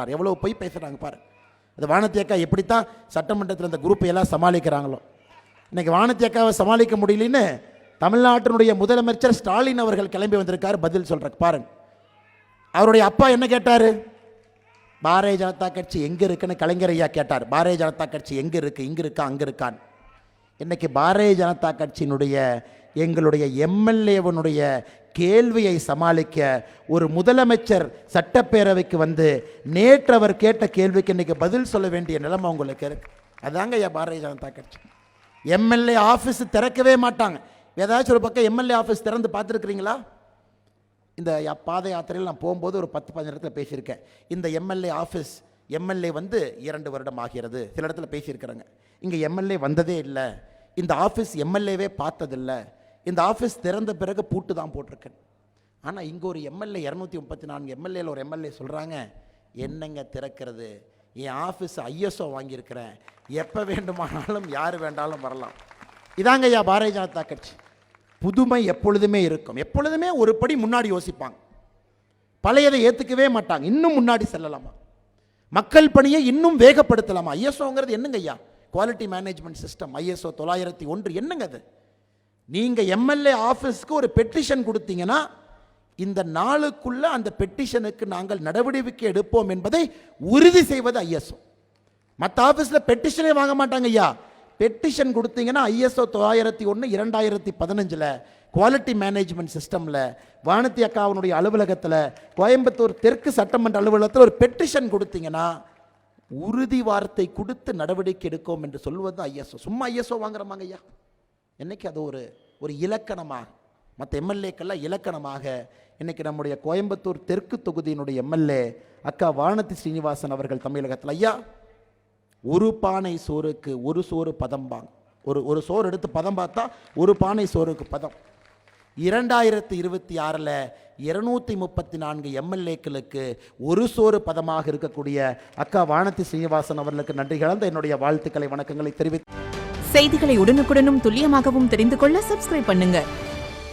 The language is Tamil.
எவ்வளோ போய் பேசுகிறாங்க பாரு. அது வானதி அக்கா எப்படித்தான் சட்டமன்றத்தில் அந்த குரூப்பை எல்லாம் சமாளிக்கிறாங்களோ. இன்னைக்கு வானதி அக்காவை சமாளிக்க முடியலன்னு தமிழ்நாட்டினுடைய முதலமைச்சர் ஸ்டாலின் அவர்கள் கிளம்பி வந்திருக்காரு பதில் சொல்ற பாருங்க. அவருடைய அப்பா என்ன கேட்டார்? பாரதிய ஜனதா கட்சி எங்கே இருக்குன்னு கலைஞர் ஐயா கேட்டார். பாரதிய ஜனதா கட்சி எங்கே இருக்கு, இங்கே இருக்கா, அங்கே இருக்கான். இன்னைக்கு பாரதிய ஜனதா கட்சியினுடைய எங்களுடைய எம்எல்ஏவனுடைய கேள்வியை சமாளிக்க ஒரு முதலமைச்சர் சட்டப்பேரவைக்கு வந்து நேற்று அவர் கேட்ட கேள்விக்கு இன்னைக்கு பதில் சொல்ல வேண்டிய நிலைமை உங்களுக்கு இருக்கு. அதாங்க ஐயா பாரதிய ஜனதா கட்சி. எம்எல்ஏ ஆஃபீஸ் திறக்கவே மாட்டாங்க. ஏதாச்சும் ஒரு பக்கம் எம்எல்ஏ ஆஃபீஸ் திறந்து பார்த்துருக்குறீங்களா? இந்த பாத யாத்திரையில் நான் போகும்போது ஒரு 10-15 இடத்துல பேசியிருக்கேன். இந்த எம்எல்ஏ ஆஃபீஸ் எம்எல்ஏ வந்து 2 வருடம் ஆகிறது சில இடத்துல பேசியிருக்கிறாங்க. இங்கே எம்எல்ஏ வந்ததே இல்லை, இந்த ஆஃபீஸ் எம்எல்ஏவே பார்த்ததில்லை, இந்த ஆஃபீஸ் திறந்த பிறகு பூட்டு தான் போட்டிருக்கேன். ஆனால் இங்கே ஒரு எம்எல்ஏ 234 எம்எல்ஏல ஒரு எம்எல்ஏ சொல்கிறாங்க, என்னங்க திறக்கிறது, என் ஆஃபீஸ் ஐஎஸ்ஓ வாங்கியிருக்கிறேன், எப்போ வேண்டுமானாலும் யார் வேண்டாலும் வரலாம். இதாங்க ஐயா பாரதிய ஜனதா கட்சி. புதுமை எப்பொழுதுமே இருக்கும், எப்பொழுதுமே ஒரு படி முன்னாடி யோசிப்பாங்க, பழையதை ஏற்றுக்கவே மாட்டாங்க, இன்னும் முன்னாடி செல்லலாமா, மக்கள் பணியை இன்னும் வேகப்படுத்தலாமா. ஐஎஸ்ஓங்கிறது என்னங்க ஐயா? குவாலிட்டி மேனேஜ்மெண்ட் சிஸ்டம் ஐஎஸ்ஓ 901 என்னங்க அது? நீங்கள் எம்எல்ஏ ஆஃபீஸ்க்கு ஒரு பெட்டிஷன் கொடுத்தீங்கன்னா இந்த நாளுக்குள்ள அந்த பெட்டிஷனுக்கு நாங்கள் நடவடிக்கை எடுப்போம் என்பதை உறுதி செய்வது ஐஎஸ்ஓ. மற்ற ஆஃபீஸில் பெட்டிஷனே வாங்க மாட்டாங்க ஐயா. பெட்டிஷன் கொடுத்தீங்கன்னா ஐஎஸ்ஓ 901 2015 குவாலிட்டி மேனேஜ்மெண்ட் சிஸ்டமில் வானதி அக்காவினுடைய அலுவலகத்தில் கோயம்புத்தூர் தெற்கு சட்டமன்ற அலுவலகத்தில் ஒரு பெட்டிஷன் கொடுத்தீங்கன்னா உறுதி வார்த்தை கொடுத்து நடவடிக்கை எடுக்கும் என்று சொல்வது ஐஎஸ்ஓ. சும்மா ஐஎஸ்ஓ வாங்குறமாங்க ஐயா. இன்னைக்கு அது ஒரு இலக்கணமாக, மற்ற எம்எல்ஏக்கெல்லாம் இலக்கணமாக இன்னைக்கு நம்முடைய கோயம்புத்தூர் தெற்கு தொகுதியினுடைய எம்எல்ஏ அக்கா வானதி ஸ்ரீனிவாசன் அவர்கள் தமிழகத்தில் ஐயா ஒரு பானை சோறுக்கு ஒரு சோறு பதம்பாங்க. ஒரு சோறு எடுத்து பதம் பார்த்தா ஒரு பானை சோறுக்கு பதம். 2026 234 எம்எல்ஏக்களுக்கு ஒரு சோறு பதமாக இருக்கக்கூடிய அக்கா வானதி ஸ்ரீனிவாசன் அவர்களுக்கு நன்றி கலந்த என்னுடைய வாழ்த்துக்களை வணக்கங்களை தெரிவித்து செய்திகளை உடனுக்குடனும் துல்லியமாகவும் தெரிந்து கொள்ள சப்ஸ்கிரைப் பண்ணுங்க.